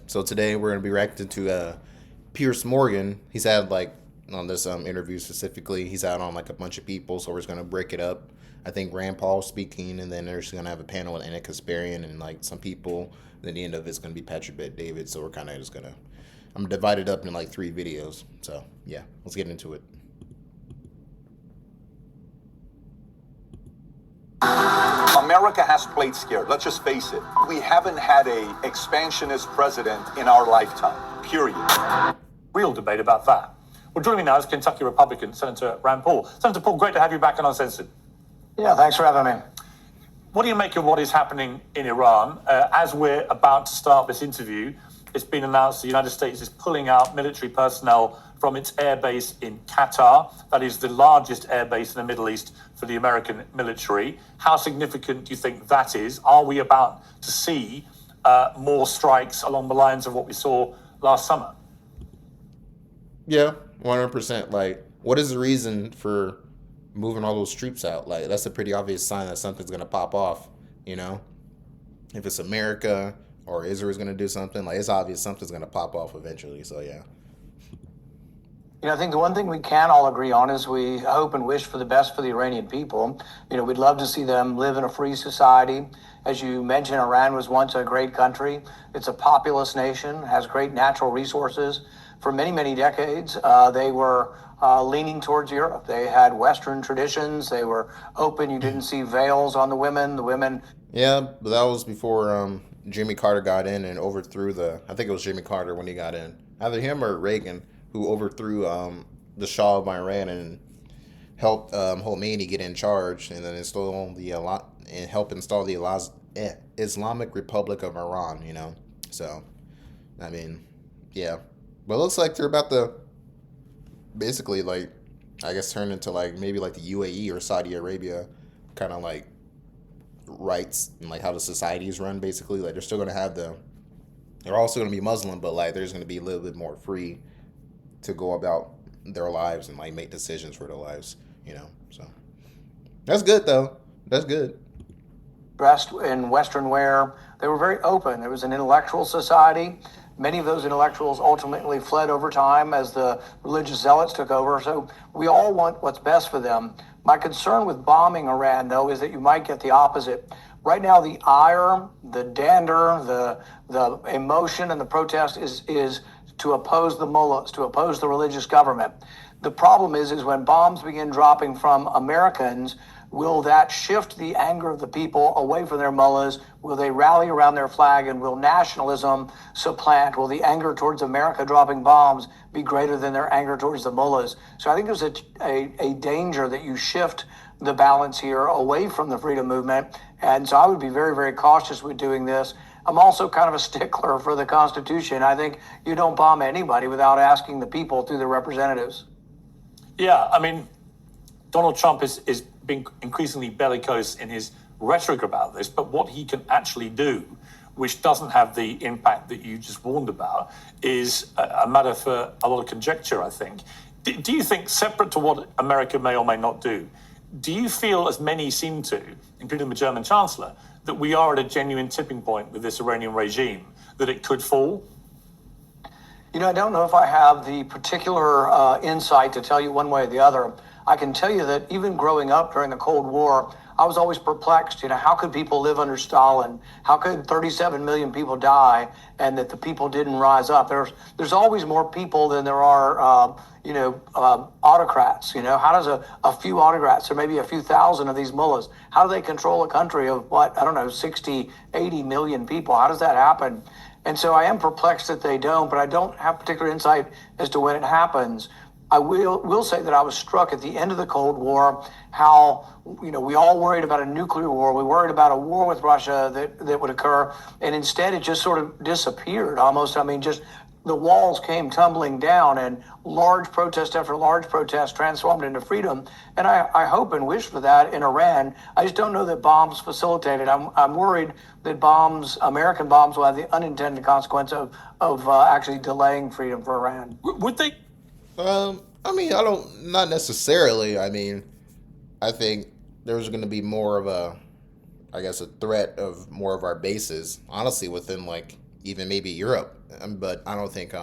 So today we're gonna be reacting to Piers Morgan. He's had like on this interview specifically, he's had on like a bunch of people, so we're just gonna break it up. I think Rand Paul speaking, and then there's gonna have a panel with Anna Kasparian and like some people. Then the end of it's gonna be Patrick Bet David. So we're kind of just gonna I'm divided up in like three videos. So yeah, let's get into it. America has played scared. Let's just face it. We haven't had a expansionist president in our lifetime, period. Real debate about that. Well, joining me now is Kentucky Republican Senator Rand Paul. Senator Paul, great to have you back on Uncensored. Yeah, thanks for having me. What do you make of what is happening in Iran? As we're about to start this interview, it's been announced the United States is pulling out military personnel from its airbase in Qatar. That is the largest airbase in the Middle East for the American military. How significant do you think that is? Are we about to see more strikes along the lines of what we saw last summer? Yeah, 100%. Like, what is the reason for moving all those troops out? Like, that's a pretty obvious sign that something's gonna pop off. You know, if it's America or Israel's gonna do something, like it's obvious something's gonna pop off eventually. So yeah. I think the one thing we can all agree on is we hope and wish for the best for the Iranian people. We'd love to see them live in a free society. As you mentioned, Iran was once a great country. It's a populous nation, has great natural resources. For many, many decades, they were leaning towards Europe. They had Western traditions. They were open. You didn't see veils on the women. The women. Yeah, but that was before Jimmy Carter got in and overthrew I think it was Jimmy Carter when he got in. Either him or Reagan, who overthrew the Shah of Iran and helped Khomeini get in charge, and then help install the Islamic Republic of Iran. So I mean, yeah, but it looks like they're about to basically like I guess turn into like maybe like the UAE or Saudi Arabia kind of like rights and like how the society is run. Basically, like they're still gonna have they're also gonna be Muslim, but like there's gonna be a little bit more free to go about their lives and like make decisions for their lives. So that's good though. That's good. Dressed in Western wear. They were very open. It was an intellectual society. Many of those intellectuals ultimately fled over time as the religious zealots took over. So we all want what's best for them. My concern with bombing Iran, though, is that you might get the opposite. Right now, the ire, the dander, the emotion and the protest is to oppose the mullahs, to oppose the religious government. The problem is when bombs begin dropping from Americans, will that shift the anger of the people away from their mullahs? Will they rally around their flag, and will nationalism supplant? Will the anger towards America dropping bombs be greater than their anger towards the mullahs? So I think there's a danger that you shift the balance here away from the freedom movement. And so I would be very, very cautious with doing this. I'm also kind of a stickler for the Constitution. I think you don't bomb anybody without asking the people through their representatives. Yeah, I mean, Donald Trump is being increasingly bellicose in his rhetoric about this, but what he can actually do, which doesn't have the impact that you just warned about, is a matter for a lot of conjecture, I think. Do you think, separate to what America may or may not do you feel, as many seem to, including the German Chancellor, that we are at a genuine tipping point with this Iranian regime, that it could fall? I don't know if I have the particular insight to tell you one way or the other. I can tell you that even growing up during the Cold War, I was always perplexed. How could people live under Stalin? How could 37 million people die and that the people didn't rise up? There's always more people than there are, autocrats. How does a few autocrats, or maybe a few thousand of these mullahs, how do they control a country of 60, 80 million people? How does that happen? And so I am perplexed that they don't, but I don't have particular insight as to when it happens. I will say that I was struck at the end of the Cold War how, we all worried about a nuclear war. We worried about a war with Russia that would occur. And instead, it just sort of disappeared almost. Just the walls came tumbling down, and large protest after large protest transformed into freedom. And I hope and wish for that in Iran. I just don't know that bombs facilitate it. I'm worried that American bombs, will have the unintended consequence of actually delaying freedom for Iran. Would they? Not necessarily. I think there's going to be more of a threat of more of our bases, honestly, within like even maybe Europe. But I don't think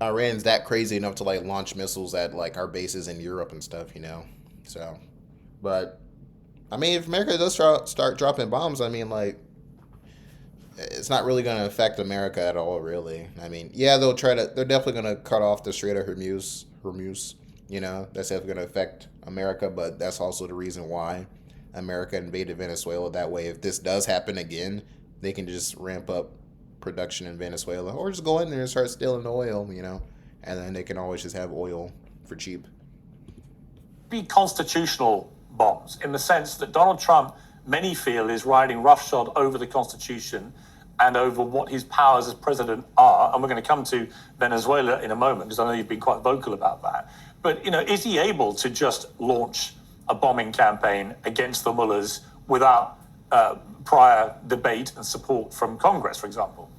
Iran's that crazy enough to like launch missiles at like our bases in Europe and stuff, you know. So, but I mean, if America does start dropping bombs, I mean, like, it's not really going to affect America at all, really. I mean, yeah, they're definitely going to cut off the Strait of Hormuz, you know, that's definitely going to affect America, but that's also the reason why America invaded Venezuela. That way, if this does happen again, they can just ramp up production in Venezuela or just go in there and start stealing the oil, you know, and then they can always just have oil for cheap. Be constitutional bombs in the sense that Donald Trump, many feel, is riding roughshod over the Constitution and over what his powers as president are. And we're going to come to Venezuela in a moment, because I know you've been quite vocal about that. But, you know, is he able to just launch a bombing campaign against the mullahs without prior debate and support from Congress, for example?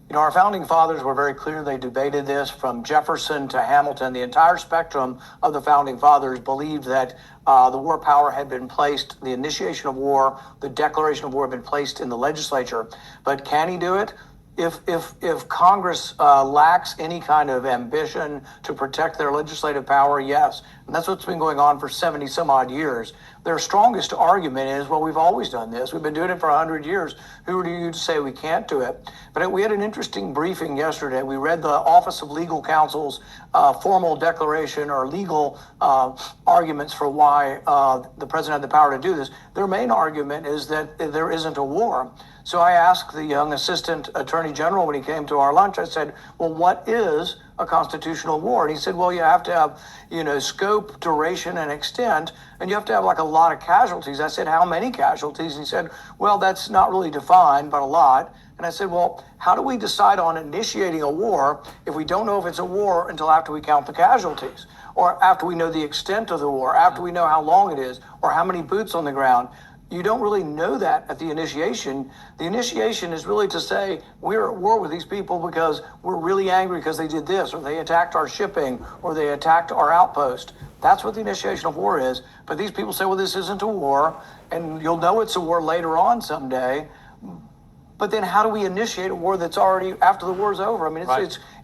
You know, our founding fathers were very clear. They debated this from Jefferson to Hamilton. The entire spectrum of the founding fathers believed that the war power had been placed, the initiation of war, the declaration of war had been placed in the legislature. But can he do it? If Congress lacks any kind of ambition to protect their legislative power, yes. And that's what's been going on for 70 some odd years. Their strongest argument is, well, we've always done this. We've been doing it for 100 years. Who are you to say we can't do it? But we had an interesting briefing yesterday. We read the Office of Legal Counsel's formal declaration or legal arguments for why the president had the power to do this. Their main argument is that there isn't a war. So I asked the young assistant attorney general when he came to our lunch, I said, well, what is a constitutional war? And he said, well, you have to have, you know, scope, duration, and extent, and you have to have like a lot of casualties. I said, how many casualties? And he said, well, that's not really defined, but a lot. And I said, well, how do we decide on initiating a war if we don't know if it's a war until after we count the casualties, or after we know the extent of the war, after we know how long it is, or how many boots on the ground? You don't really know that at the initiation. The initiation is really to say, we're at war with these people because we're really angry because they did this, or they attacked our shipping, or they attacked our outpost. That's what the initiation of war is. But these people say, well, this isn't a war, and you'll know it's a war later on someday. But then how do we initiate a war that's already after the war's over? I mean,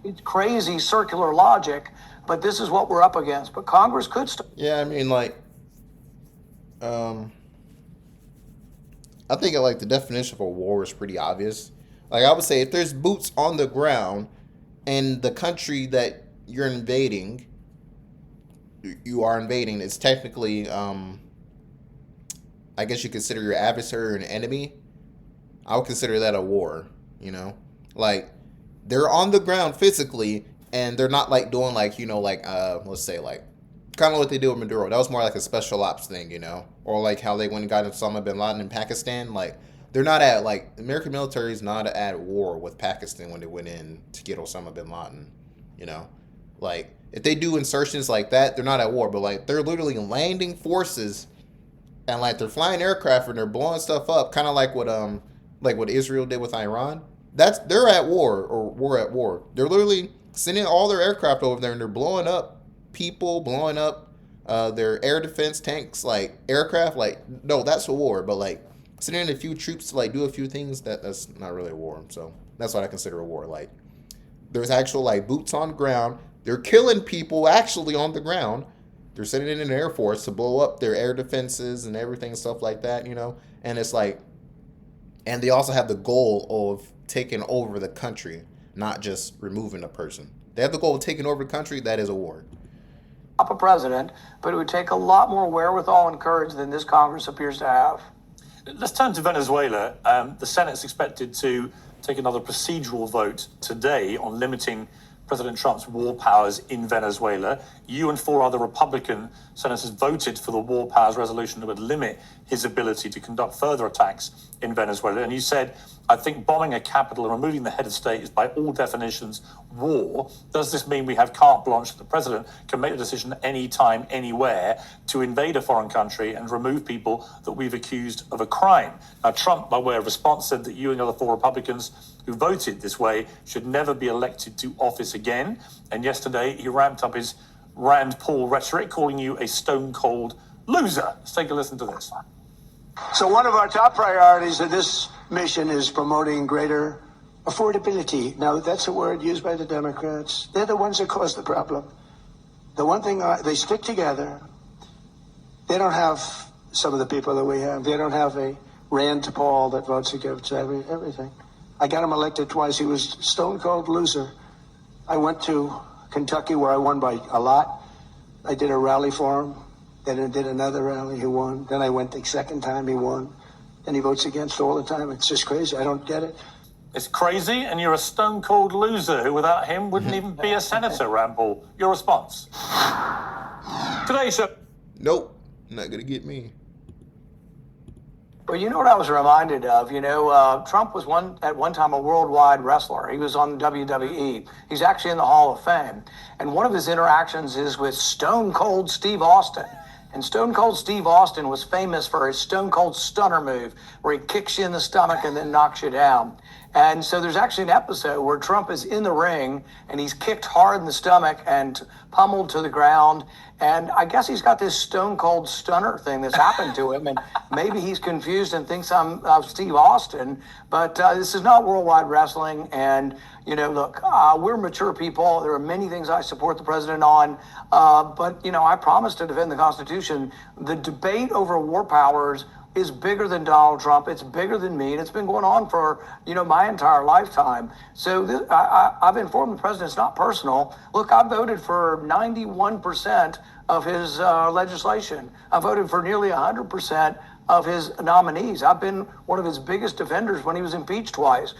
it's crazy circular logic, but this is what we're up against. But Congress could start. Yeah, I mean, like, I think like the definition of a war is pretty obvious. Like I would say, if there's boots on the ground and the country that you're invading, you are invading, it's technically, I guess you consider your adversary an enemy. I would consider that a war, you know? Like, they're on the ground physically, and they're not like doing like, you know, like, let's say like, kind of what they do with Maduro. That was more like a special ops thing, you know? Or like how they went and got Osama bin Laden in Pakistan. Like, they're not at, like, the American military is not at war with Pakistan when they went in to get Osama bin Laden, you know? Like, if they do insertions like that, they're not at war, but like, they're literally landing forces and like, they're flying aircraft and they're blowing stuff up, kind of like what Israel did with Iran. They're at war, or we're at war. They're literally sending all their aircraft over there and they're blowing up people, blowing up their air defense tanks, like aircraft. Like, no, that's a war. But like sending in a few troops to like do a few things, that's not really a war. So that's what I consider a war. Like, there's actual like boots on ground. They're killing people actually on the ground. They're sending in an air force to blow up their air defenses and everything, stuff like that, you know. And it's like, and they also have the goal of taking over the country, not just removing a person. They have the goal of taking over the country. That is a war. A president, but it would take a lot more wherewithal and courage than this Congress appears to have. Let's turn to Venezuela. The Senate's expected to take another procedural vote today on limiting President Trump's war powers in Venezuela. You and 4 other Republican senators voted for the war powers resolution that would limit his ability to conduct further attacks in Venezuela. And you said, I think bombing a capital and removing the head of state is by all definitions war. Does this mean we have carte blanche that the president can make the decision anytime, anywhere to invade a foreign country and remove people that we've accused of a crime? Now, Trump, by way of response, said that you and the other 4 Republicans who voted this way should never be elected to office again. And yesterday, he ramped up his Rand Paul rhetoric, calling you a stone-cold loser. Let's take a listen to this. So one of our top priorities of this mission is promoting greater affordability. Now, that's a word used by the Democrats. They're the ones that cause the problem. The one thing, they stick together. They don't have some of the people that we have. They don't have a Rand Paul that votes against everything. I got him elected twice. He was a stone cold loser. I went to Kentucky where I won by a lot. I did a rally for him. Then I did another rally, he won. Then I went the second time, he won. And he votes against all the time. It's just crazy. I don't get it. It's crazy, and you're a stone-cold loser who, without him, wouldn't even be a senator, Rand Paul. Your response? Today's show. Nope, not gonna get me. Well, you know what I was reminded of? Trump was at one time a worldwide wrestler. He was on the WWE. He's actually in the Hall of Fame. And one of his interactions is with Stone Cold Steve Austin. And Stone Cold Steve Austin was famous for his Stone Cold Stunner move, where he kicks you in the stomach and then knocks you down. And so there's actually an episode where Trump is in the ring and he's kicked hard in the stomach and pummeled to the ground. And I guess he's got this Stone Cold Stunner thing that's happened to him. And maybe he's confused and thinks I'm Steve Austin. But this is not worldwide wrestling. And, look, we're mature people. There are many things I support the president on. But I promise to defend the Constitution. The debate over war powers is bigger than Donald Trump. It's bigger than me, and it's been going on for, my entire lifetime. So I've informed the president it's not personal. Look, I voted for 91% of his legislation. I voted for nearly 100% of his nominees. I've been one of his biggest defenders when he was impeached twice.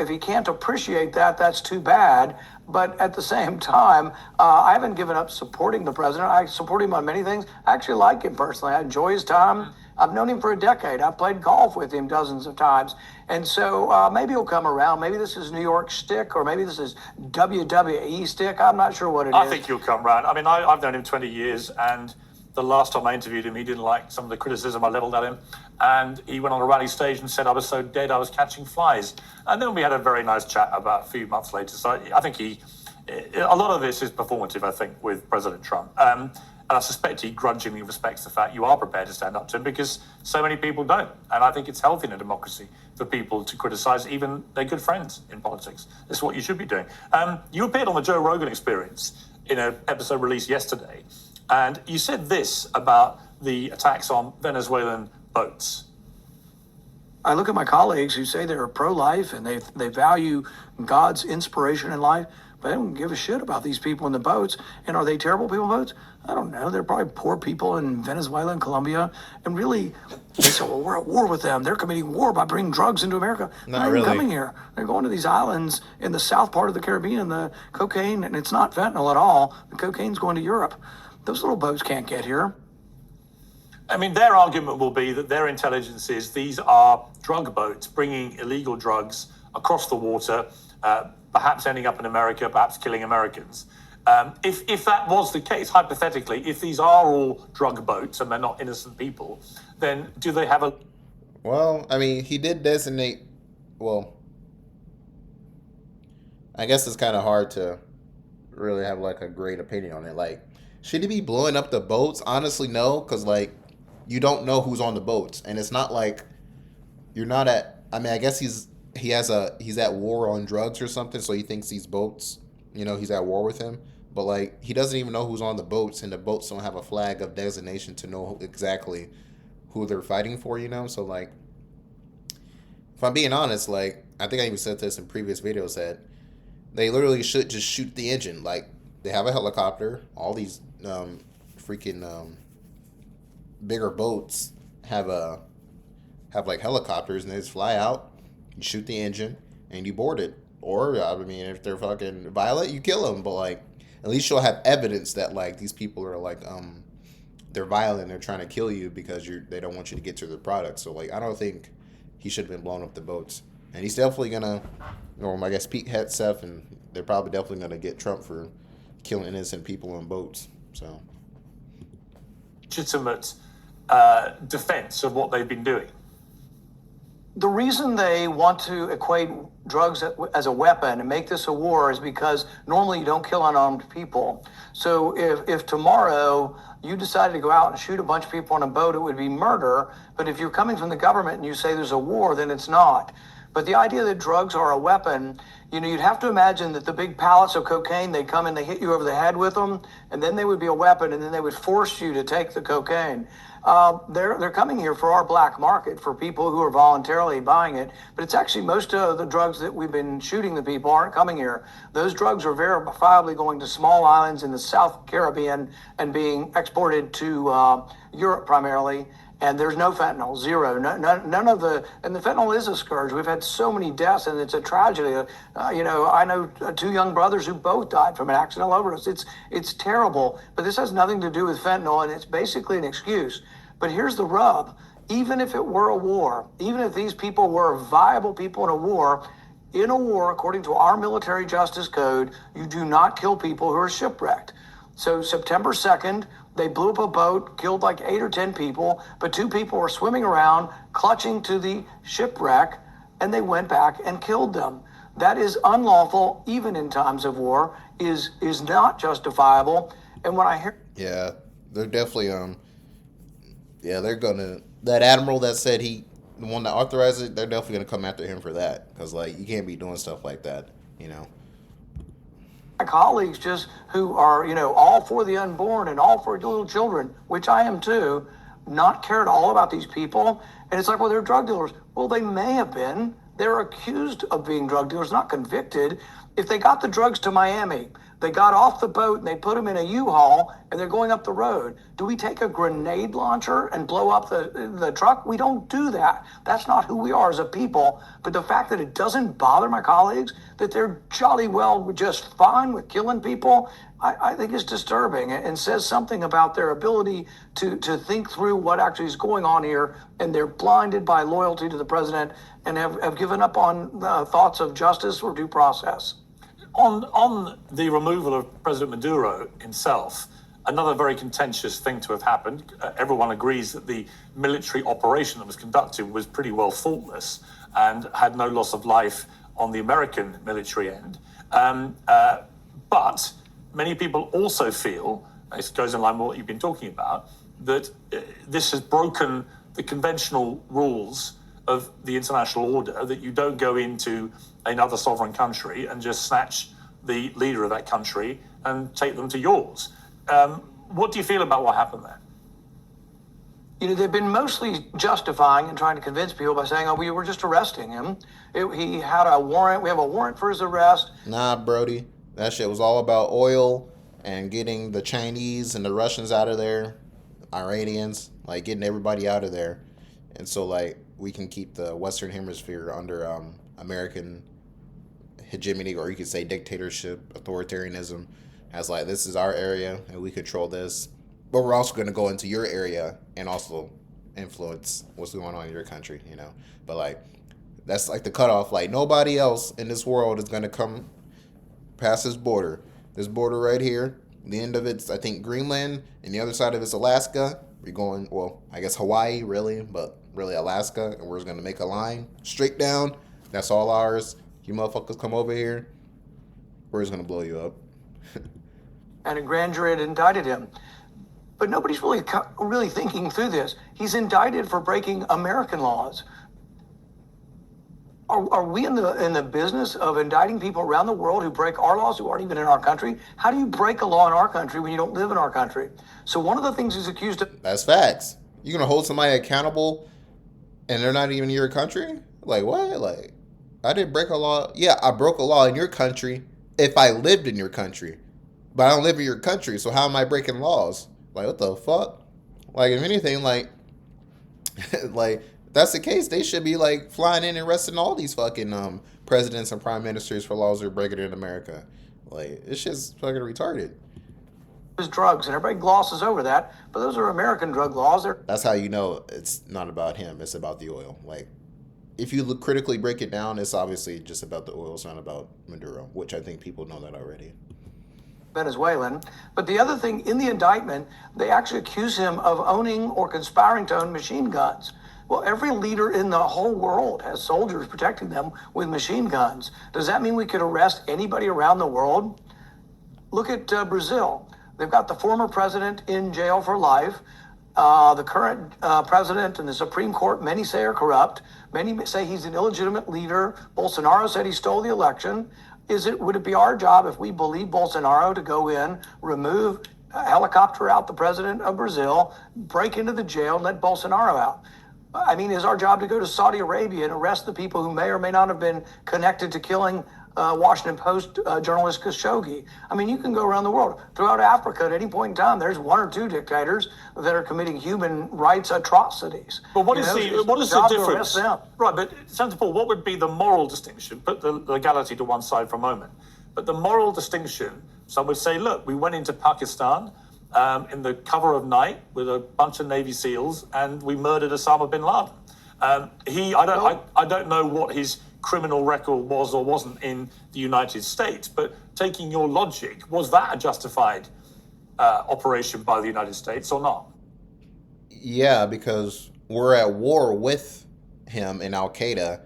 If he can't appreciate that, that's too bad. But at the same time, I haven't given up supporting the president. I support him on many things. I actually like him personally. I enjoy his time. I've known him for a decade. I've played golf with him dozens of times. And so maybe he'll come around. Maybe this is New York shtick, or maybe this is WWE shtick. I'm not sure what it is. I think he'll come around. I mean, I've known him 20 years, and the last time I interviewed him, he didn't like some of the criticism I leveled at him. And he went on a rally stage and said I was so dead I was catching flies. And then we had a very nice chat about a few months later. So I think a lot of this is performative, I think, with President Trump. And I suspect he grudgingly respects the fact you are prepared to stand up to him, because so many people don't. And I think it's healthy in a democracy for people to criticize even their good friends in politics. That's what you should be doing. You appeared on the Joe Rogan Experience in an episode released yesterday, and you said this about the attacks on Venezuelan boats. I look at my colleagues who say they're pro-life and they value God's inspiration in life, but they don't give a shit about these people in the boats. And are they terrible people in boats? I don't know. They're probably poor people in Venezuela and Colombia. And really, they say, well, we're at war with them. They're committing war by bringing drugs into America. Not They're really. coming here. They're going to these islands in the south part of the Caribbean. The cocaine, and it's not fentanyl at all. The cocaine's going to Europe. Those little boats can't get here. I mean, their argument will be that their intelligence is these are drug boats bringing illegal drugs across the water, perhaps ending up in America, perhaps killing Americans. If that was the case, hypothetically, if these are all drug boats and they're not innocent people, then do they have a... Well, I mean, he did designate... Well, I guess it's kind of hard to really have, like, a great opinion on it. Like, should he be blowing up the boats? Honestly, no, because, like, you don't know who's on the boats. And it's not like you're not at... I mean, I guess he's at war on drugs or something, so he thinks these boats, he's at war with him. But, like, he doesn't even know who's on the boats, and the boats don't have a flag of designation to know exactly who they're fighting for, So, like, if I'm being honest, like, I think I even said this in previous videos, that they literally should just shoot the engine. Like, they have a helicopter. All these freaking bigger boats have like helicopters, and they just fly out. You shoot the engine and you board it. Or, I mean, if they're fucking violent, you kill them. But, like, at least you'll have evidence that, like, these people are, like, they're violent and they're trying to kill you because they don't want you to get to the product. So, like, I don't think he should have been blowing up the boats. And he's definitely gonna, I guess Pete Hegseth, and they're probably definitely gonna get Trump for killing innocent people on boats. So, legitimate defense of what they've been doing? The reason they want to equate drugs as a weapon and make this a war is because normally you don't kill unarmed people. So if tomorrow you decided to go out and shoot a bunch of people on a boat, it would be murder. But if you're coming from the government and you say there's a war, then it's not. But the idea that drugs are a weapon, you'd have to imagine that the big pallets of cocaine, they come and they hit you over the head with them, and then they would be a weapon, and then they would force you to take the cocaine. They're coming here for our black market, for people who are voluntarily buying it. But it's actually most of the drugs that we've been shooting the people aren't coming here. Those drugs are verifiably going to small islands in the South Caribbean and being exported to Europe primarily. And there's no fentanyl, zero. None of the, and the fentanyl is a scourge. We've had so many deaths, and it's a tragedy. I know two young brothers who both died from an accidental overdose. It's terrible, but this has nothing to do with fentanyl, and it's basically an excuse. But here's the rub. Even if it were a war, even if these people were viable people in a war, according to our military justice code, you do not kill people who are shipwrecked. So September 2nd, they blew up a boat, killed like 8 or 10 people, but 2 people were swimming around, clutching to the shipwreck, and they went back and killed them. That is unlawful, even in times of war, is not justifiable. And when I hear... Yeah, they're definitely, they're gonna, that admiral that said the one that authorized it, they're definitely gonna come after him for that. Because, you can't be doing stuff like that. My colleagues just who are, all for the unborn and all for little children, which I am too, not care at all about these people. And it's like, well, they're drug dealers. Well, they may have been. They're accused of being drug dealers, not convicted. If they got the drugs to Miami, they got off the boat and they put them in a U-Haul and they're going up the road. Do we take a grenade launcher and blow up the truck? We don't do that. That's not who we are as a people. But the fact that it doesn't bother my colleagues, that they're jolly well just fine with killing people, I think is disturbing and says something about their ability to think through what actually is going on here. And they're blinded by loyalty to the president and have given up on thoughts of justice or due process. On the removal of President Maduro himself, another very contentious thing to have happened. Everyone agrees that the military operation that was conducted was pretty well faultless and had no loss of life on the American military end. But many people also feel, this goes in line with what you've been talking about, that this has broken the conventional rules of the international order, that you don't go into another sovereign country and just snatch the leader of that country and take them to yours. What do you feel about what happened there? They've been mostly justifying and trying to convince people by saying, we were just arresting him. He had a warrant. We have a warrant for his arrest. Nah, Brody. That shit was all about oil and getting the Chinese and the Russians out of there, Iranians, getting everybody out of there. And so, we can keep the Western Hemisphere under American hegemony, or you could say dictatorship, authoritarianism, as this is our area and we control this. But we're also going to go into your area and also influence what's going on in your country, But that's the cutoff. Nobody else in this world is going to come past this border. This border right here, the end of it's, I think, Greenland, and the other side of it's Alaska. We're going, well, I guess Hawaii, really, but really Alaska, and we're just going to make a line straight down. That's all ours. You motherfuckers come over here, we're just going to blow you up. And a grand jury had indicted him. But nobody's really thinking through this. He's indicted for breaking American laws. Are we in the business of indicting people around the world who break our laws, who aren't even in our country? How do you break a law in our country when you don't live in our country? So one of the things he's accused of... That's facts. You're going to hold somebody accountable and they're not even in your country? What? I didn't break a law. Yeah, I broke a law in your country if I lived in your country. But I don't live in your country, so how am I breaking laws? What the fuck? If anything, that's the case, they should be flying in and arresting all these fucking presidents and prime ministers for laws they're breaking in America. It's just fucking retarded. Drugs, and everybody glosses over that, but those are American drug laws. That's how you know it's not about him, it's about the oil. If you critically break it down, it's obviously just about the oil, it's not about Maduro, which I think people know that already. Venezuelan. But the other thing, in the indictment, they actually accuse him of owning or conspiring to own machine guns. Well, every leader in the whole world has soldiers protecting them with machine guns. Does that mean we could arrest anybody around the world? Look at Brazil. They've got the former president in jail for life. The current president and the Supreme Court, many say are corrupt. Many say he's an illegitimate leader. Bolsonaro said he stole the election. Would it be our job, if we believe Bolsonaro, to go in, remove, helicopter out the president of Brazil, break into the jail, and let Bolsonaro out? I mean, is our job to go to Saudi Arabia and arrest the people who may or may not have been connected to killing Washington Post journalist Khashoggi? I mean, you can go around the world. Throughout Africa, at any point in time, there's one or two dictators that are committing human rights atrocities. But what is the difference? Right, but Senator Paul, what would be the moral distinction? Put the legality to one side for a moment. But the moral distinction, some would say, look, we went into Pakistan in the cover of night with a bunch of Navy SEALs, and we murdered Osama bin Laden. I don't know what his criminal record was or wasn't in the United States, but taking your logic, was that a justified operation by the United States or not? Yeah, because we're at war with him in Al Qaeda,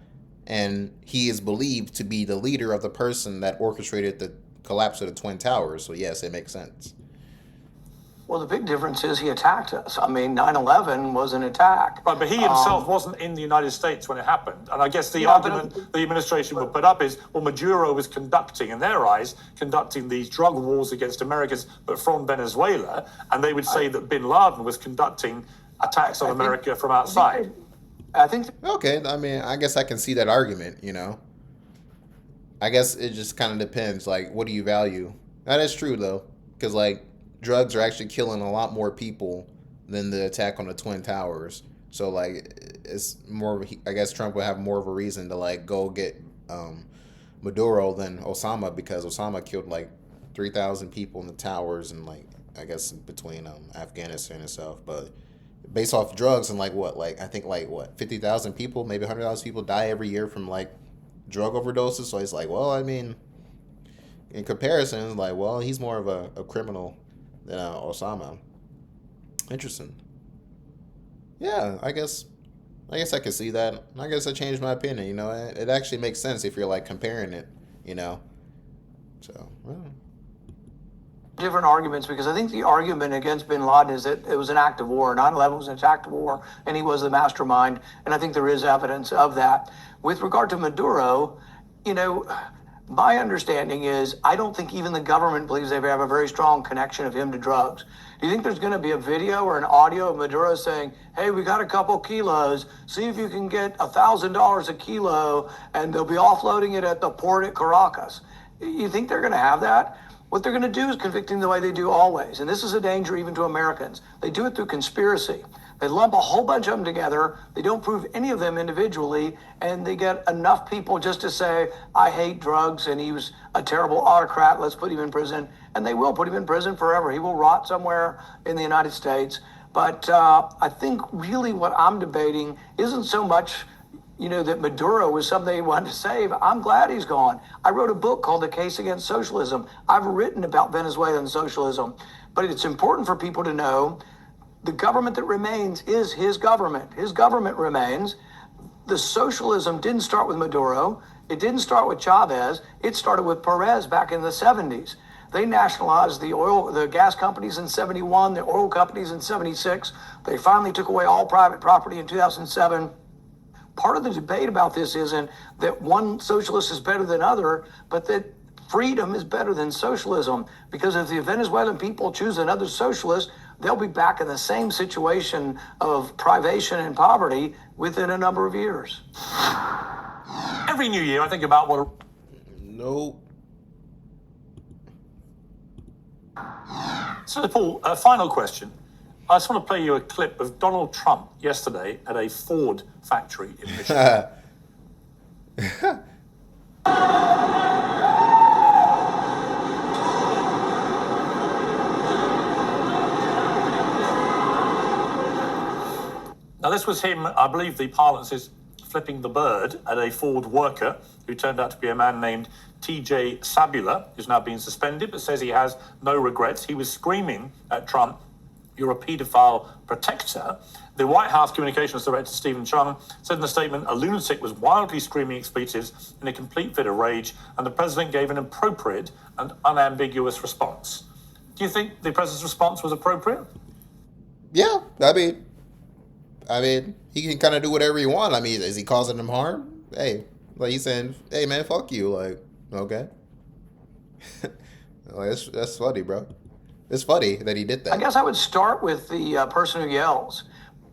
and he is believed to be the leader of the person that orchestrated the collapse of the Twin Towers. So yes, it makes sense. Well, the big difference is he attacked us. I mean, 9/11 was an attack. Right, but he himself wasn't in the United States when it happened. And I guess the argument the administration would put up is, well, Maduro was conducting, in their eyes, these drug wars against Americans, but from Venezuela. And they would say that bin Laden was conducting attacks on America from outside. I think. Okay, I mean, I guess I can see that argument, you know. I guess it just kind of depends, like, what do you value? That is true, though, because, like, drugs are actually killing a lot more people than the attack on the Twin Towers. So, like, it's more of I guess Trump would have more of a reason to, like, go get Maduro than Osama, because Osama killed, like, 3,000 people in the towers and, like, I guess between Afghanistan and stuff. But based off drugs and, like, I think 50,000 people, maybe 100,000 people die every year from, like, drug overdoses. So it's like, well, I mean, in comparison, it's like, well, he's more of a criminal than Osama. Interesting. Yeah, I guess I could see that. I guess I changed my opinion. You know, it actually makes sense if you're like comparing it. You know, so. Well. Different arguments, because I think the argument against bin Laden is that it was an act of war. 9/11 was an act of war, and he was the mastermind. And I think there is evidence of that. With regard to Maduro, you know, my understanding is I don't think even the government believes they have a very strong connection of him to drugs. Do you think there's going to be a video or an audio of Maduro saying, hey, we got a couple kilos, see if you can get $1,000 a kilo, and they'll be offloading it at the port at Caracas? You think they're going to have that? What they're going to do is convict him the way they do always. And this is a danger even to Americans. They do it through conspiracy. They lump a whole bunch of them together. They don't prove any of them individually. And they get enough people just to say, I hate drugs and he was a terrible autocrat. Let's put him in prison. And they will put him in prison forever. He will rot somewhere in the United States. But I think really what I'm debating isn't so much, you know, that Maduro was something they wanted to save. I'm glad he's gone. I wrote a book called The Case Against Socialism. I've written about Venezuelan socialism. But it's important for people to know the government that remains is his government. His government remains. The socialism didn't start with Maduro. It didn't start with Chavez. It started with Perez back in the 70s. They nationalized the gas companies in 71, the oil companies in 76. They finally took away all private property in 2007. Part of the debate about this isn't that one socialist is better than other, but that freedom is better than socialism. Because if the Venezuelan people choose another socialist, they'll be back in the same situation of privation and poverty within a number of years. Every new year, I think about what... Nope. So, Paul, a final question. I just want to play you a clip of Donald Trump yesterday at a Ford factory in Michigan. Now, this was him, I believe the parlance is flipping the bird at a Ford worker who turned out to be a man named TJ Sabula, who's now been suspended, but says he has no regrets. He was screaming at Trump you're a paedophile protector. The White House Communications Director, Stephen Chung, said in a statement, a lunatic was wildly screaming expletives in a complete fit of rage, and the president gave an appropriate and unambiguous response. Do you think the president's response was appropriate? Yeah, I mean, he can kind of do whatever he wants. I mean, is he causing them harm? Hey, like he's saying, hey man, fuck you. Like, okay. Like, that's funny, bro. It's funny that he did that. I guess I would start with the person who yells.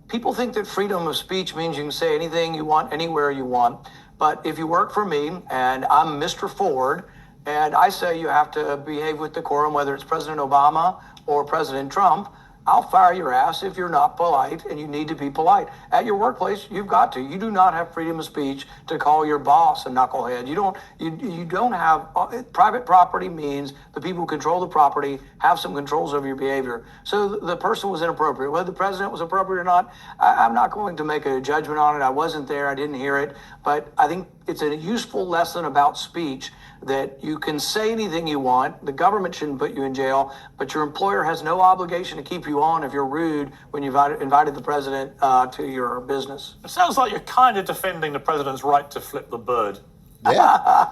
People think that freedom of speech means you can say anything you want, anywhere you want. But if you work for me and I'm Mr. Ford, and I say you have to behave with decorum, whether it's President Obama or President Trump, I'll fire your ass if you're not polite, and you need to be polite. At your workplace, you've got to. You do not have freedom of speech to call your boss a knucklehead. You don't have private property means the people who control the property have some controls over your behavior. So the person was inappropriate. Whether the president was appropriate or not, I'm not going to make a judgment on it. I wasn't there. I didn't hear it. But I think it's a useful lesson about speech that you can say anything you want. The government shouldn't put you in jail, but your employer has no obligation to keep you on if you're rude when you've invited the president to your business. It sounds like you're kind of defending the president's right to flip the bird. Yeah.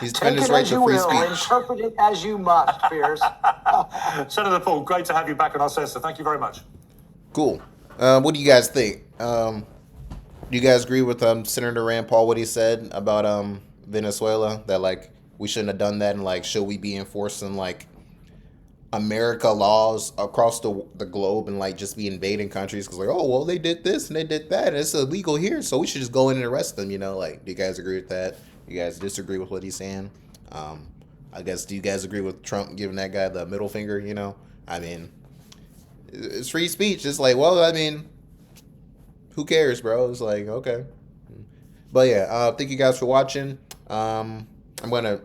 He's Take defending his it right as to you free will, speech. interpret it as you must, Piers. Senator Paul, great to have you back on our session. Thank you very much. Cool. What do you guys think? Do you guys agree with Senator Rand Paul, what he said about Venezuela? That, like, we shouldn't have done that, and, like, should we be enforcing, like, America laws across the globe and, like, just be invading countries? Because, like, oh, well, they did this and they did that, and it's illegal here, so we should just go in and arrest them, you know? Like, do you guys agree with that? You guys disagree with what he's saying? I guess, do you guys agree with Trump giving that guy the middle finger, you know? I mean, it's free speech. It's like, well, I mean, who cares, bro? It's like, okay. But yeah, thank you guys for watching. I'm gonna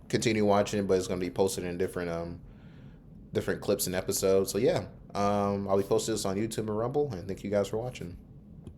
continue watching, but it's gonna be posted in different clips and episodes. So yeah, I'll be posting this on YouTube and Rumble, and thank you guys for watching.